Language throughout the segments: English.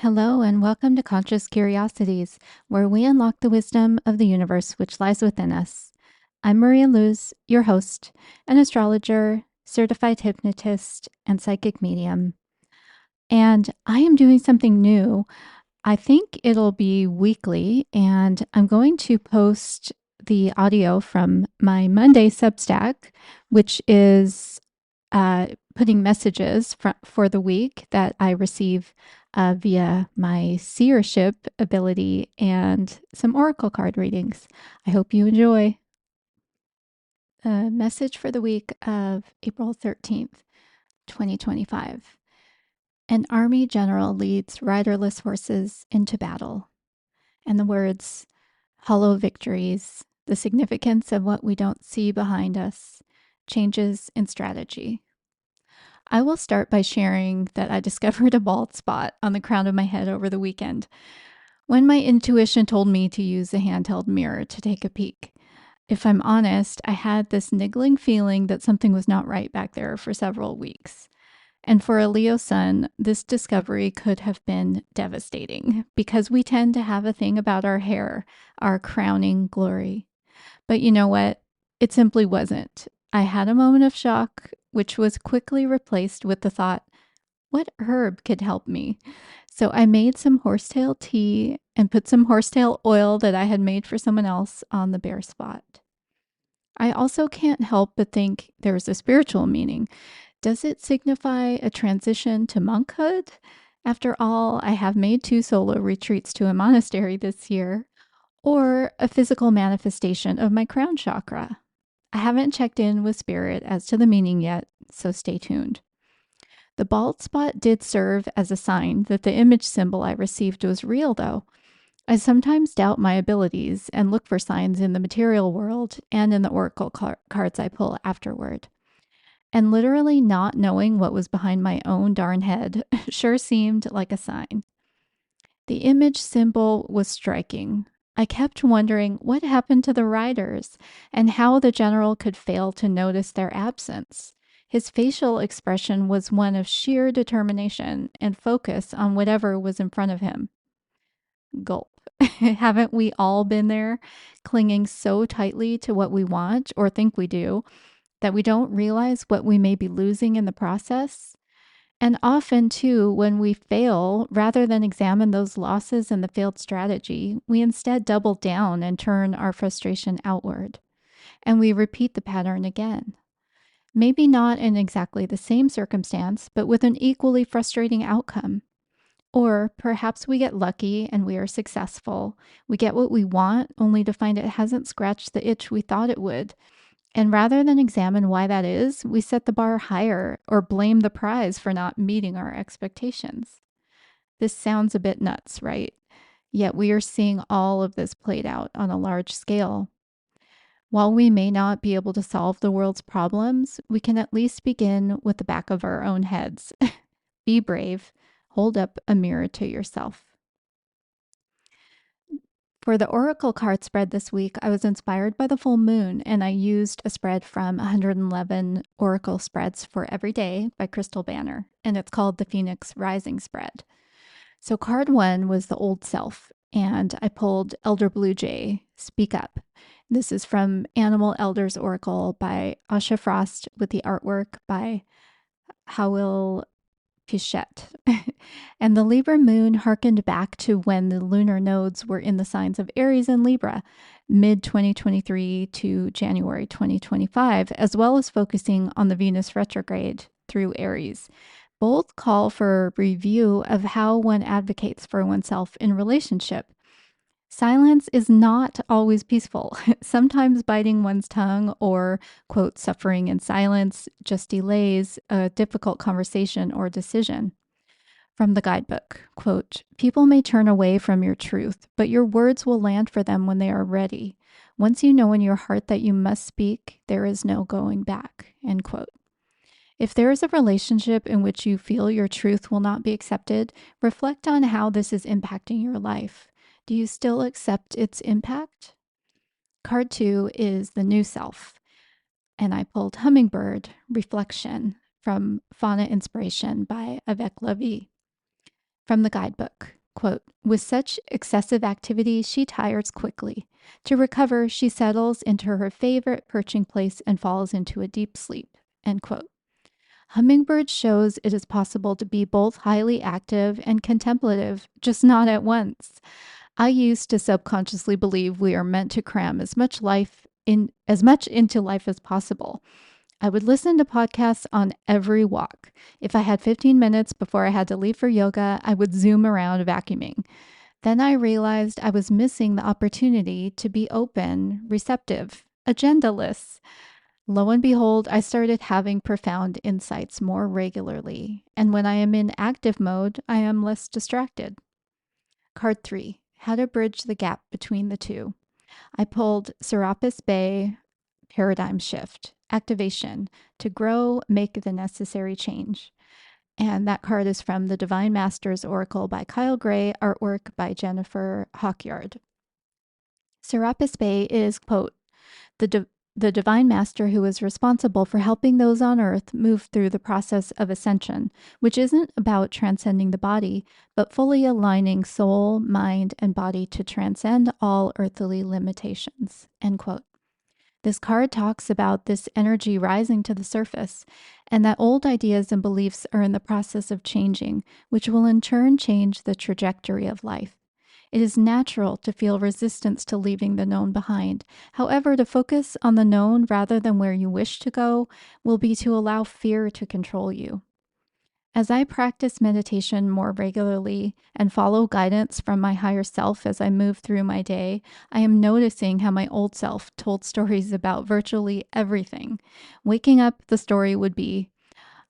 Hello, and welcome to Conscious Curiosities, where we unlock the wisdom of the universe which lies within us. I'm Maria Luz, your host, an astrologer, certified hypnotist, and psychic medium. And I am doing something new. I think it'll be weekly, and I'm going to post the audio from my Monday Substack, which is putting messages for the week that I receive via my seership ability and some oracle card readings. I hope you enjoy. A message for the week of April 13th, 2025. An army general leads riderless horses into battle. And the words, hollow victories, the significance of what we don't see behind us, changes in strategy. I will start by sharing that I discovered a bald spot on the crown of my head over the weekend when my intuition told me to use a handheld mirror to take a peek. If I'm honest, I had this niggling feeling that something was not right back there for several weeks. And for a Leo sun, this discovery could have been devastating because we tend to have a thing about our hair, our crowning glory. But you know what? It simply wasn't. I had a moment of shock, which was quickly replaced with the thought, what herb could help me? So I made some horsetail tea and put some horsetail oil that I had made for someone else on the bare spot. I also can't help but think there's a spiritual meaning. Does it signify a transition to monkhood? After all, I have made 2 solo retreats to a monastery this year, or a physical manifestation of my crown chakra. I haven't checked in with spirit as to the meaning yet, so stay tuned. The bald spot did serve as a sign that the image symbol I received was real, though. I sometimes doubt my abilities and look for signs in the material world and in the oracle cards I pull afterward. And literally not knowing what was behind my own darn head sure seemed like a sign. The image symbol was striking. I kept wondering what happened to the riders and how the general could fail to notice their absence. His facial expression was one of sheer determination and focus on whatever was in front of him. Gulp. Haven't we all been there, clinging so tightly to what we want or think we do that we don't realize what we may be losing in the process? And often, too, when we fail, rather than examine those losses and the failed strategy, we instead double down and turn our frustration outward. And we repeat the pattern again. Maybe not in exactly the same circumstance, but with an equally frustrating outcome. Or perhaps we get lucky and we are successful. We get what we want, only to find it hasn't scratched the itch we thought it would. And rather than examine why that is, we set the bar higher or blame the prize for not meeting our expectations. This sounds a bit nuts, right? Yet we are seeing all of this played out on a large scale. While we may not be able to solve the world's problems, we can at least begin with the back of our own heads. Be brave. Hold up a mirror to yourself. For the oracle card spread this week, I was inspired by the full moon, and I used a spread from 111 Oracle Spreads for Every Day by Crystal Banner, and it's called the Phoenix Rising Spread. So card 1 was the old self, and I pulled Elder Blue Jay, Speak Up. This is from Animal Elders Oracle by Asha Frost with the artwork by Howell Fichette. And the Libra moon harkened back to when the lunar nodes were in the signs of Aries and Libra, mid 2023 to January 2025, as well as focusing on the Venus retrograde through Aries. Both call for review of how one advocates for oneself in relationship. Silence is not always peaceful. Sometimes biting one's tongue or, quote, suffering in silence just delays a difficult conversation or decision. From the guidebook, quote, people may turn away from your truth, but your words will land for them when they are ready. Once you know in your heart that you must speak, there is no going back, end quote. If there is a relationship in which you feel your truth will not be accepted, reflect on how this is impacting your life. Do you still accept its impact? Card 2 is the new self, and I pulled Hummingbird Reflection from Fauna Inspiration by Avec La Vie. From the guidebook, quote, with such excessive activity, she tires quickly. To recover, she settles into her favorite perching place and falls into a deep sleep, end quote. Hummingbird shows it is possible to be both highly active and contemplative, just not at once. I used to subconsciously believe we are meant to cram as much into life as possible. I would listen to podcasts on every walk. If I had 15 minutes before I had to leave for yoga, I would zoom around vacuuming. Then I realized I was missing the opportunity to be open, receptive, agendaless. Lo and behold, I started having profound insights more regularly. And when I am in active mode, I am less distracted. Card 3, how to bridge the gap between the two. I pulled Serapis Bay Paradigm Shift, Activation, to grow, make the necessary change. And that card is from the Divine Masters Oracle by Kyle Gray, artwork by Jennifer Hawkyard. Serapis Bay is, quote, the divine master who is responsible for helping those on earth move through the process of ascension, which isn't about transcending the body, but fully aligning soul, mind, and body to transcend all earthly limitations, end quote. This card talks about this energy rising to the surface and that old ideas and beliefs are in the process of changing, which will in turn change the trajectory of life. It is natural to feel resistance to leaving the known behind. However, to focus on the known rather than where you wish to go will be to allow fear to control you. As I practice meditation more regularly and follow guidance from my higher self as I move through my day, I am noticing how my old self told stories about virtually everything. Waking up, the story would be,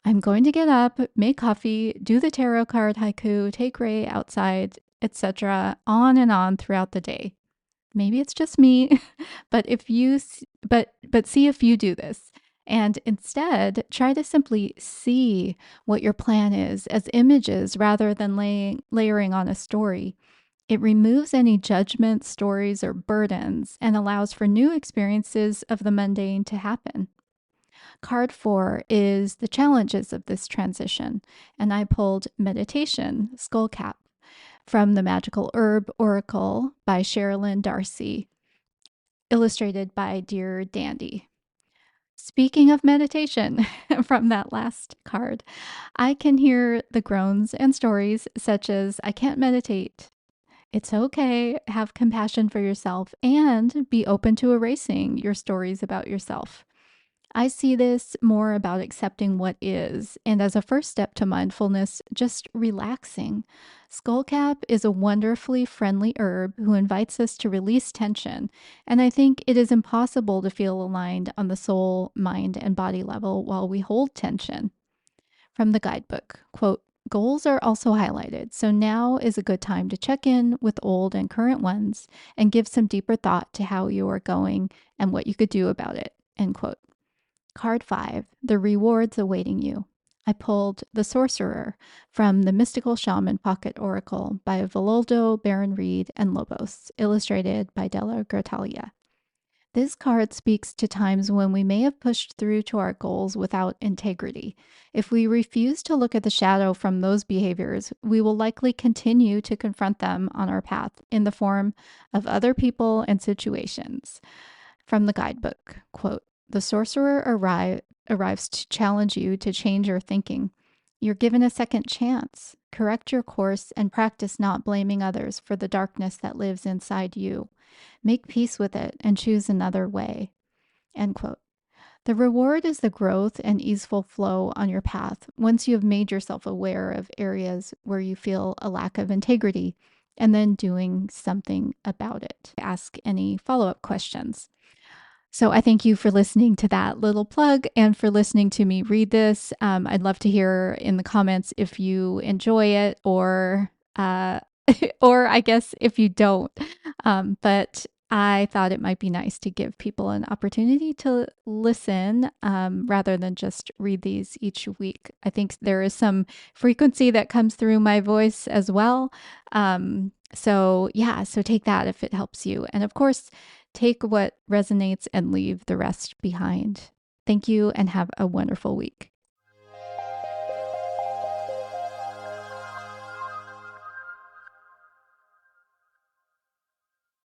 I'm going to get up, make coffee, do the tarot card haiku, take Ray outside, etc., on and on throughout the day. Maybe it's just me, but see if you do this. And instead, try to simply see what your plan is as images rather than layering on a story. It removes any judgments, stories, or burdens and allows for new experiences of the mundane to happen. Card 4 is the challenges of this transition, and I pulled Meditation, Skullcap, from the Magical Herb Oracle by Sherilyn Darcy, illustrated by Dear Dandy. Speaking of meditation, from that last card, I can hear the groans and stories such as, I can't meditate. It's okay, have compassion for yourself, and be open to erasing your stories about yourself. I see this more about accepting what is, and as a first step to mindfulness, just relaxing. Skullcap is a wonderfully friendly herb who invites us to release tension, and I think it is impossible to feel aligned on the soul, mind, and body level while we hold tension. From the guidebook, quote, goals are also highlighted, so now is a good time to check in with old and current ones and give some deeper thought to how you are going and what you could do about it, end quote. Card 5, the rewards awaiting you. I pulled The Sorcerer from the Mystical Shaman Pocket Oracle by Vololdo, Baron Reed, and Lobos, illustrated by Della Gratalia. This card speaks to times when we may have pushed through to our goals without integrity. If we refuse to look at the shadow from those behaviors, we will likely continue to confront them on our path in the form of other people and situations. From the guidebook, quote, the sorcerer arrives to challenge you to change your thinking. You're given a second chance. Correct your course and practice not blaming others for the darkness that lives inside you. Make peace with it and choose another way. End quote. The reward is the growth and easeful flow on your path once you have made yourself aware of areas where you feel a lack of integrity and then doing something about it. Ask any follow-up questions. So I thank you for listening to that little plug and for listening to me read this. I'd love to hear in the comments if you enjoy it or or I guess if you don't. But I thought it might be nice to give people an opportunity to listen rather than just read these each week. I think there is some frequency that comes through my voice as well. So take that if it helps you. And of course, take what resonates and leave the rest behind. Thank you and have a wonderful week.